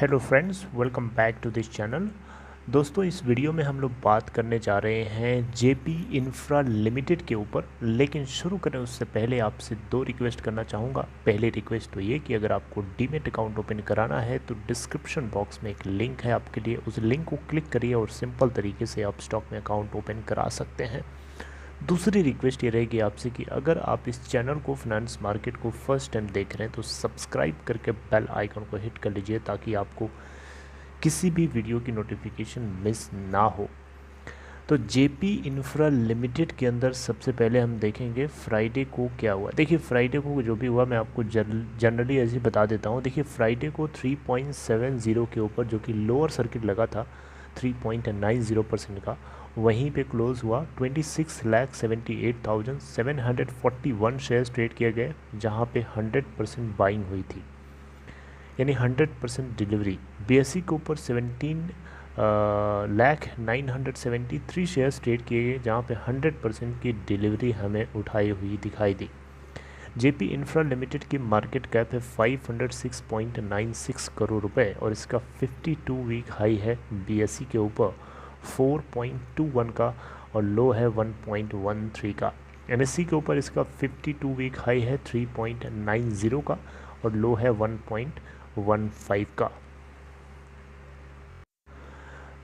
Hello friends, welcome back to this channel. दोस्तों, इस video में हम लोग बात करने जा रहे हैं जेपी इंफ्रा लिमिटेड के ऊपर। लेकिन शुरू करें उससे पहले आपसे दो रिक्वेस्ट करना चाहूँगा। पहली रिक्वेस्ट तो ये कि अगर आपको डीमेट अकाउंट ओपन कराना है तो डिस्क्रिप्शन बॉक्स में एक लिंक है आपके लिए, उस लिंक को क्लिक करिए और सिंपल तरीके से आप स्टॉक में अकाउंट ओपन करा सकते हैं। दूसरी रिक्वेस्ट ये रहेगी आपसे कि अगर आप इस चैनल को फाइनेंस मार्केट को फर्स्ट टाइम देख रहे हैं तो सब्सक्राइब करके बेल आइकन को हिट कर लीजिए ताकि आपको किसी भी वीडियो की नोटिफिकेशन मिस ना हो। तो जेपी इंफ्रा लिमिटेड के अंदर सबसे पहले हम देखेंगे फ्राइडे को क्या हुआ। देखिए, फ्राइडे को जो भी हुआ मैं आपको जनरली ऐसे बता देता हूँ। देखिए, फ्राइडे को 3.70 के ऊपर जो कि लोअर सर्किट लगा था 3.90% का, वहीं पे क्लोज़ हुआ 26,78,741 शेयर्स ट्रेड किए गए, जहां पे 100% बाइंग हुई थी, यानी 100% डिलीवरी। बीएससी के ऊपर 17,09,73 शेयर्स ट्रेड किए गए, जहां पे 100% की डिलीवरी हमें उठाई हुई दिखाई दी। जेपी इंफ्रा लिमिटेड की मार्केट कैप है 506.96 करोड़ रुपए और इसका 52 वीक हाई है बीएससी के ऊपर 4.21 का और लो है 1.13 का। एनएससी के ऊपर इसका 52 वीक हाई है 3.90 का और लो है 1.15 का।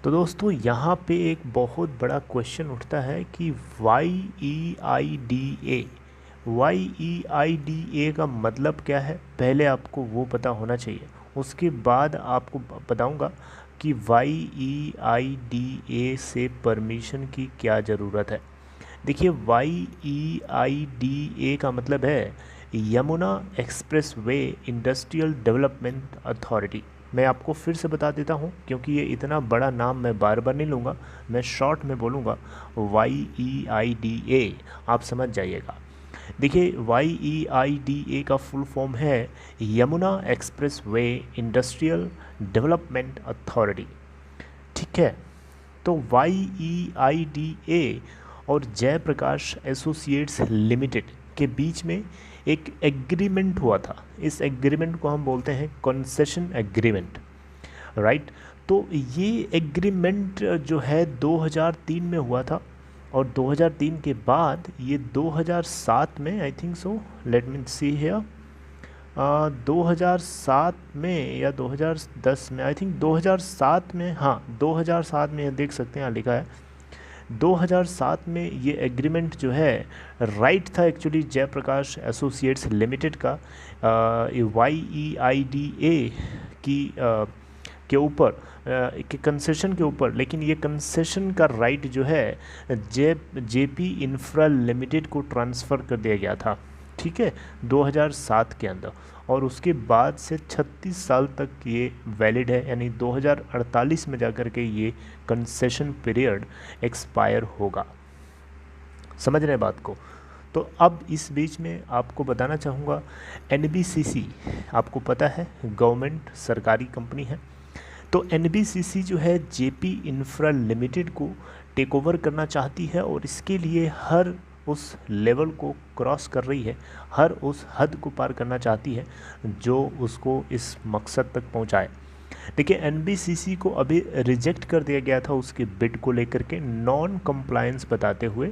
तो दोस्तों, यहाँ पे एक बहुत बड़ा क्वेश्चन उठता है कि YEIDA का मतलब क्या है। पहले आपको वो पता होना चाहिए, उसके बाद आपको बताऊंगा कि YEIDA से परमिशन की क्या ज़रूरत है। देखिए, YEIDA का मतलब है Yamuna express way industrial development authority. मैं आपको फिर से बता देता हूँ क्योंकि ये इतना बड़ा नाम मैं बार बार नहीं लूँगा, मैं शॉर्ट में बोलूँगा YEIDA, आप समझ जाइएगा। देखिए, YEIDA का फुल फॉर्म है Yamuna express way industrial development authority. ठीक है, तो YEIDA और जयप्रकाश एसोसिएट्स लिमिटेड के बीच में एक एग्रीमेंट हुआ था। इस एग्रीमेंट को हम बोलते हैं कंसेशन एग्रीमेंट, राइट। तो ये एग्रीमेंट जो है 2003 में हुआ था और 2003 के बाद ये 2007 में, I think so, let me see here, 2007 में या 2010 में, आई थिंक 2007 में, हाँ 2007 में, देख सकते हैं यहाँ लिखा है 2007 में ये एग्रीमेंट जो है राइट था एक्चुअली जयप्रकाश एसोसिएट्स लिमिटेड का YEIDA की के ऊपर के कंसेशन के ऊपर। लेकिन ये कंसेशन का राइट जो है जेपी इंफ्रा लिमिटेड को ट्रांसफ़र कर दिया गया था, ठीक है, 2007 के अंदर। और उसके बाद से 36 साल तक ये वैलिड है, यानी 2048 में जाकर के ये कंसेशन पीरियड एक्सपायर होगा। समझ रहे हैं बात को। तो अब इस बीच में आपको बताना चाहूँगा, NBCC आपको पता है गवर्नमेंट सरकारी कंपनी है। तो NBCC जो है जेपी इंफ्रा लिमिटेड को टेक ओवर करना चाहती है और इसके लिए हर उस लेवल को क्रॉस कर रही है, हर उस हद को पार करना चाहती है जो उसको इस मकसद तक पहुंचाए। देखिए, NBCC को अभी रिजेक्ट कर दिया गया था उसके बिड को लेकर के, नॉन कंप्लायंस बताते हुए,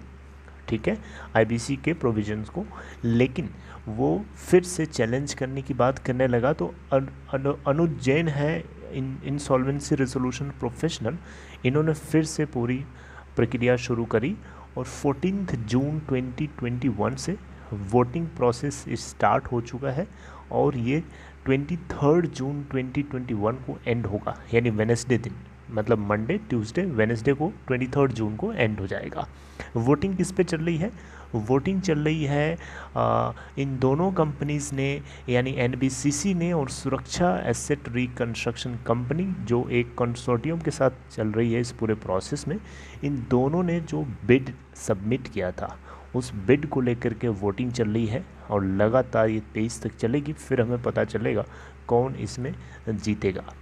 ठीक है, IBC के प्रोविजंस को। लेकिन वो फिर से चैलेंज करने की बात करने लगा। तो अनुज जैन है इंसॉल्वेंसी रेजोल्यूशन प्रोफेशनल, इन्होंने फिर से पूरी प्रक्रिया शुरू करी और 14 जून 2021 से वोटिंग प्रोसेस स्टार्ट हो चुका है और ये 23 जून 2021 को एंड होगा, यानी वेडनेसडे दिन, मतलब मंडे, ट्यूसडे, वेडनेसडे को 23 जून को एंड हो जाएगा। वोटिंग किस पे चल रही है? वोटिंग चल रही है इन दोनों कंपनीज़ ने, यानी NBCC ने और सुरक्षा एसेट रिकंस्ट्रक्शन कंपनी, जो एक कंसोर्टियम के साथ चल रही है इस पूरे प्रोसेस में, इन दोनों ने जो बिड सबमिट किया था उस बिड को लेकर के वोटिंग चल रही है और लगातार ये 23 तक चलेगी। फिर हमें पता चलेगा कौन इसमें जीतेगा।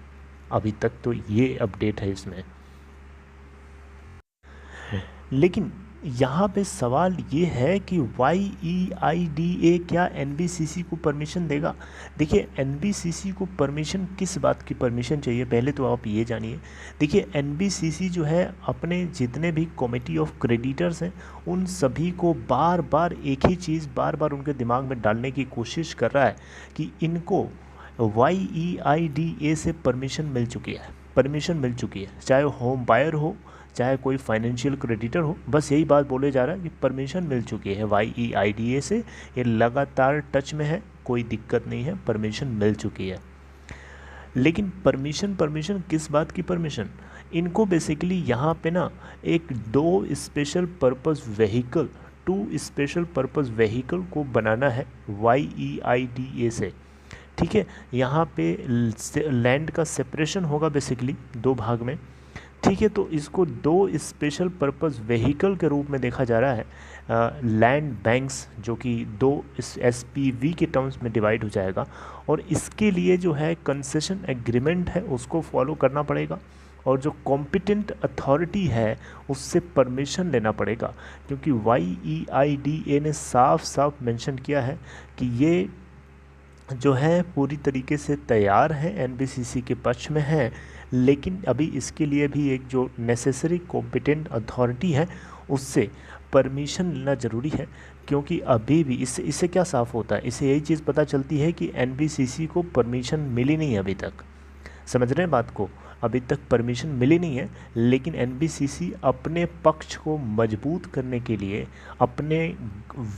अभी तक तो ये अपडेट है इसमें। लेकिन यहाँ पे सवाल ये है कि YEIDA क्या NBCC को परमिशन देगा। देखिए NBCC को परमिशन किस बात की परमिशन चाहिए, पहले तो आप ये जानिए। देखिए NBCC जो है अपने जितने भी कमेटी ऑफ क्रेडिटर्स हैं उन सभी को बार बार एक ही चीज़ बार बार उनके दिमाग में डालने की कोशिश कर रहा है कि इनको YEIDA से परमिशन मिल चुकी है, परमिशन मिल चुकी है, चाहे होम बायर हो चाहे कोई फाइनेंशियल क्रेडिटर हो, बस यही बात बोले जा रहा है कि परमिशन मिल चुकी है YEIDA से, ये लगातार टच में है, कोई दिक्कत नहीं है, परमिशन मिल चुकी है। लेकिन परमिशन किस बात की परमिशन, इनको बेसिकली यहाँ पे ना एक दो special purpose vehicle, 2 special purpose vehicle को बनाना है YEIDA से, ठीक है। यहाँ पे लैंड का सेपरेशन होगा बेसिकली 2 भाग में, ठीक है। तो इसको 2 स्पेशल पर्पस व्हीकल के रूप में देखा जा रहा है, लैंड बैंक्स, जो कि 2 SPV के टर्म्स में डिवाइड हो जाएगा, और इसके लिए जो है कंसेशन एग्रीमेंट है उसको फॉलो करना पड़ेगा, और जो कॉम्पिटेंट अथॉरिटी है उससे परमिशन लेना पड़ेगा, क्योंकि YEIDA ने साफ साफ मेंशन किया है कि ये जो है पूरी तरीके से तैयार है, NBCC के पक्ष में है, लेकिन अभी इसके लिए भी एक जो नेसेसरी कॉम्पिटेंट अथॉरिटी है उससे परमिशन लेना ज़रूरी है। क्योंकि अभी भी इससे क्या साफ़ होता है, इससे यही चीज़ पता चलती है कि NBCC को परमिशन मिली नहीं है अभी तक, समझ रहे हैं बात को, अभी तक परमिशन मिली नहीं है। लेकिन NBCC अपने पक्ष को मजबूत करने के लिए, अपने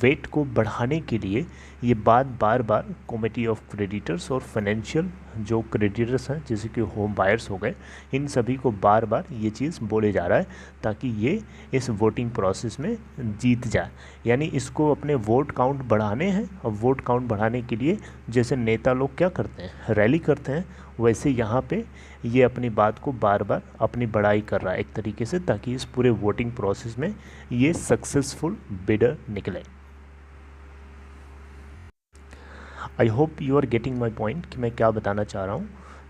वेट को बढ़ाने के लिए ये बात बार बार कमेटी ऑफ क्रेडिटर्स और फाइनेंशियल जो क्रेडिटर्स हैं जैसे कि होम बायर्स हो गए, इन सभी को बार बार ये चीज़ बोले जा रहा है ताकि ये इस वोटिंग प्रोसेस में जीत जाए। यानी इसको अपने वोट काउंट बढ़ाने हैं, और वोट काउंट बढ़ाने के लिए जैसे नेता लोग क्या करते हैं, रैली करते हैं, वैसे यहाँ पे ये अपनी बात को बार बार अपनी बड़ाई कर रहा है एक तरीके से, ताकि इस पूरे वोटिंग प्रोसेस में ये सक्सेसफुल बिडर निकले। I hope you are getting my point कि मैं क्या बताना चाह रहा हूँ।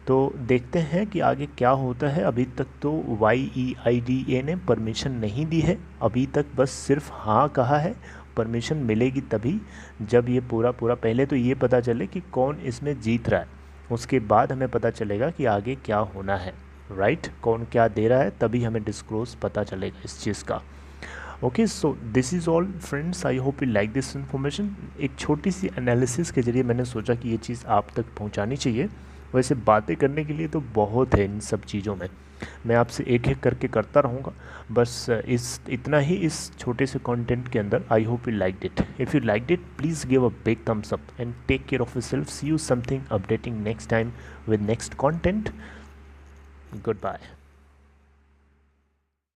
तो देखते हैं कि आगे क्या होता है। अभी तक तो YEIDA ने परमिशन नहीं दी है, अभी तक बस सिर्फ हाँ कहा है। परमिशन मिलेगी तभी जब ये पूरा पहले तो ये पता चले कि कौन इसमें जीत रहा है, उसके बाद हमें पता चलेगा कि आगे क्या होना है, राइट, कौन क्या दे रहा है, तभी हमें डिस्क्लोज पता चलेगा इस चीज़ का। Okay, so this is all friends, I hope you like this information. एक छोटी सी एनालिसिस के जरिए मैंने सोचा कि ये चीज़ आप तक पहुंचानी चाहिए। वैसे बातें करने के लिए तो बहुत है इन सब चीज़ों में, मैं आपसे एक एक करके करता रहूँगा, बस इतना ही इस छोटे से कंटेंट के अंदर। I hope you liked it, if you liked it please give a big thumbs up and take care of yourself. See you something updating next time with next content. Goodbye.